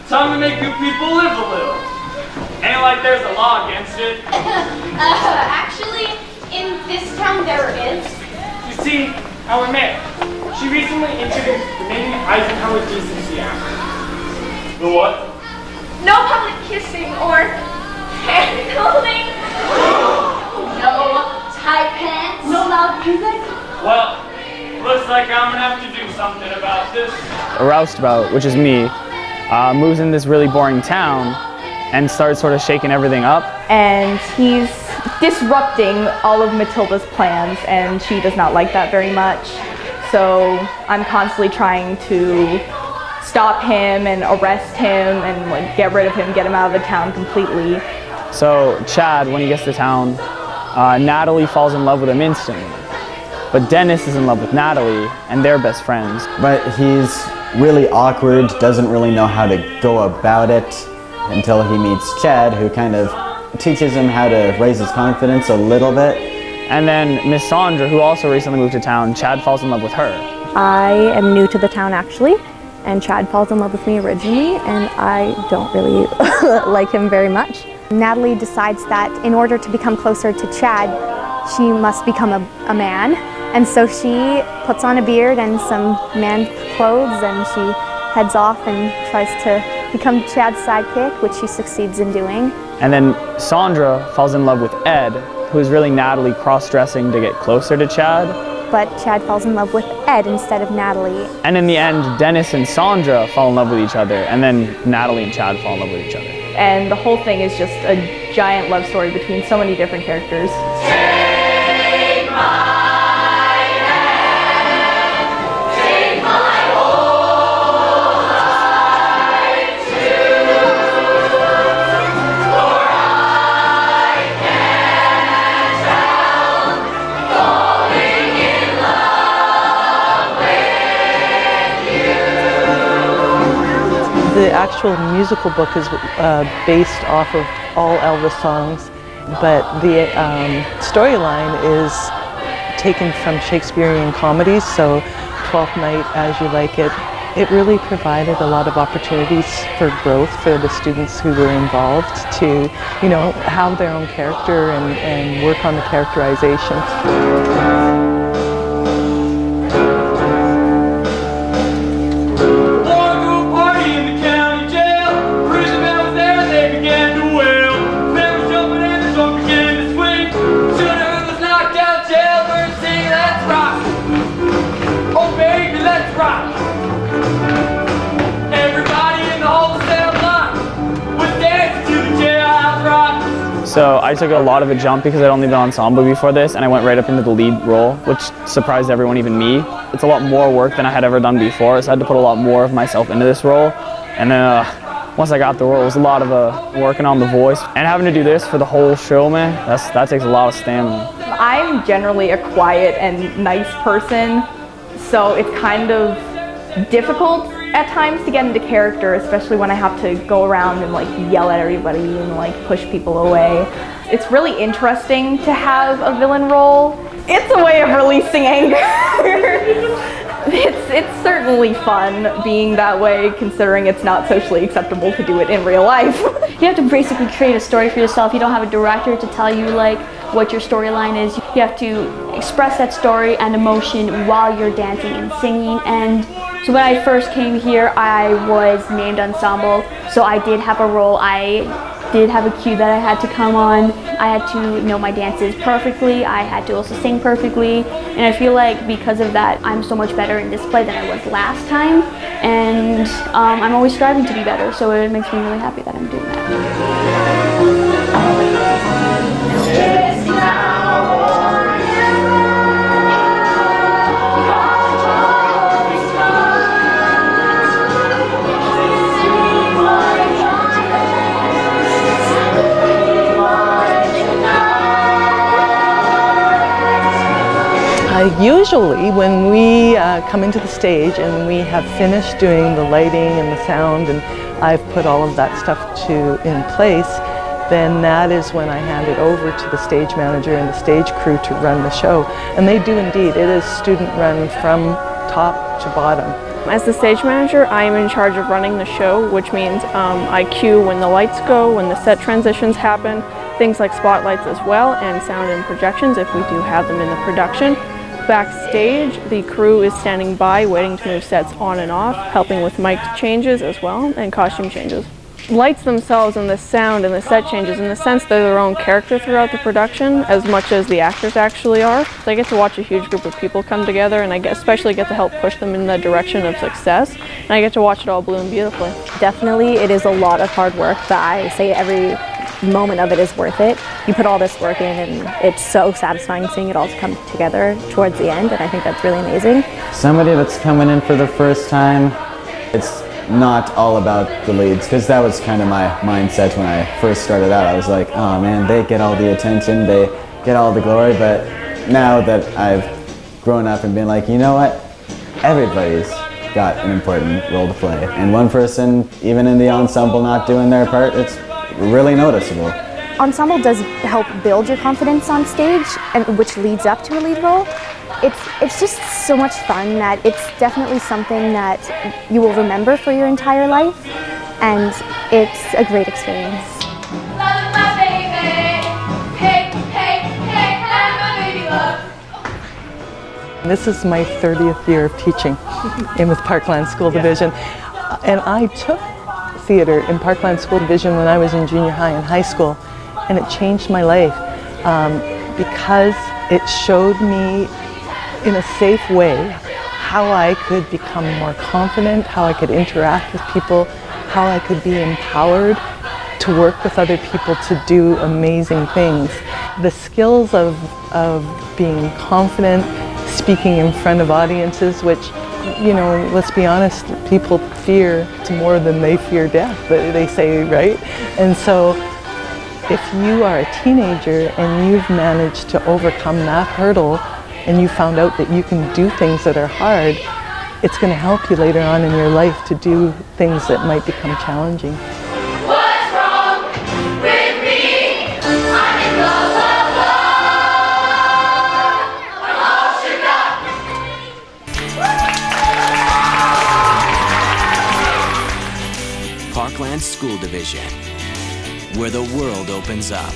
Time to make good people live a little. Ain't like there's a law against it. Actually, in this town there is. You see, our mayor, she recently introduced the mini Eisenhower Decency Act. The what? No public kissing or handholding. No tight pants. No loud music. Well, looks like I'm gonna have to do something about this. A roustabout, which is me, moves in this really boring town and starts sort of shaking everything up. And he's disrupting all of Matilda's plans, and she does not like that very much. So I'm constantly trying to stop him and arrest him and like get rid of him, get him out of the town completely. So Chad, when he gets to town, Natalie falls in love with him instantly. But Dennis is in love with Natalie, and they're best friends. But he's really awkward, doesn't really know how to go about it until he meets Chad, who kind of teaches him how to raise his confidence a little bit. And then Miss Sandra, who also recently moved to town, Chad falls in love with her. I am new to the town actually, and Chad falls in love with me originally, and I don't really like him very much. Natalie decides that in order to become closer to Chad, she must become a man. And so she puts on a beard and some man clothes, and she heads off and tries to become Chad's sidekick, which she succeeds in doing. And then Sandra falls in love with Ed, who is really Natalie cross-dressing to get closer to Chad. But Chad falls in love with Ed instead of Natalie. And in the end, Dennis and Sandra fall in love with each other, and then Natalie and Chad fall in love with each other. And the whole thing is just a giant love story between so many different characters. Take my The actual musical book is based off of all Elvis songs, but the storyline is taken from Shakespearean comedies, so Twelfth Night, As You Like It. It really provided a lot of opportunities for growth for the students who were involved to, you know, have their own character and work on the characterization. So I took a lot of a jump because I'd only been ensemble before this, and I went right up into the lead role, which surprised everyone, even me. It's a lot more work than I had ever done before, so I had to put a lot more of myself into this role. And then once I got the role, it was a lot of working on the voice. And having to do this for the whole show, man, that takes a lot of stamina. I'm generally a quiet and nice person, so it's kind of difficult at times to get into character, especially when I have to go around and like yell at everybody and like push people away. It's really interesting to have a villain role. It's a way of releasing anger. It's certainly fun being that way, considering it's not socially acceptable to do it in real life. You have to basically create a story for yourself. You don't have a director to tell you like what your storyline is. You have to express that story and emotion while you're dancing and singing. And so when I first came here, I was named ensemble, so I did have a role. I did have a cue that I had to come on. I had to know my dances perfectly. I had to also sing perfectly. And I feel like because of that, I'm so much better in this play than I was last time. And I'm always striving to be better, so it makes me really happy that I'm doing that. Usually when we come into the stage and we have finished doing the lighting and the sound and I've put all of that stuff in place, then that is when I hand it over to the stage manager and the stage crew to run the show. And they do indeed. It is student run from top to bottom. As the stage manager, I am in charge of running the show, which means I cue when the lights go, when the set transitions happen, things like spotlights as well, and sound and projections if we do have them in the production. Backstage, the crew is standing by waiting to move sets on and off, helping with mic changes as well and costume changes. Lights themselves and the sound and the set changes, in the sense they're their own character throughout the production as much as the actors actually are. So I get to watch a huge group of people come together, and I especially get to help push them in the direction of success, and I get to watch it all bloom beautifully. Definitely, it is a lot of hard work, but I say every moment of it is worth it. You put all this work in, and it's so satisfying seeing it all come together towards the end, and I think that's really amazing. Somebody that's coming in for the first time, it's not all about the leads, because that was kind of my mindset when I first started out. I was like, oh man, they get all the attention, they get all the glory, but now that I've grown up and been like, you know what, everybody's got an important role to play, and one person, even in the ensemble, not doing their part, it's really noticeable. Ensemble does help build your confidence on stage, and which leads up to a lead role. It's just so much fun that it's definitely something that you will remember for your entire life, and it's a great experience. Love my baby. Hey, hey, hey, have my baby love. This is my 30th year of teaching in with Parkland School Division, and I took theater in Parkland School Division when I was in junior high and high school, and it changed my life because it showed me in a safe way how I could become more confident, how I could interact with people, how I could be empowered to work with other people to do amazing things. The skills of being confident, speaking in front of audiences, which, you know, let's be honest, people fear more than they fear death, they say, right? And so if you are a teenager and you've managed to overcome that hurdle, and you found out that you can do things that are hard, it's going to help you later on in your life to do things that might become challenging. What's wrong with me? I'm in love, love, love. I'm all sugar. Parkland School Division, where the world opens up.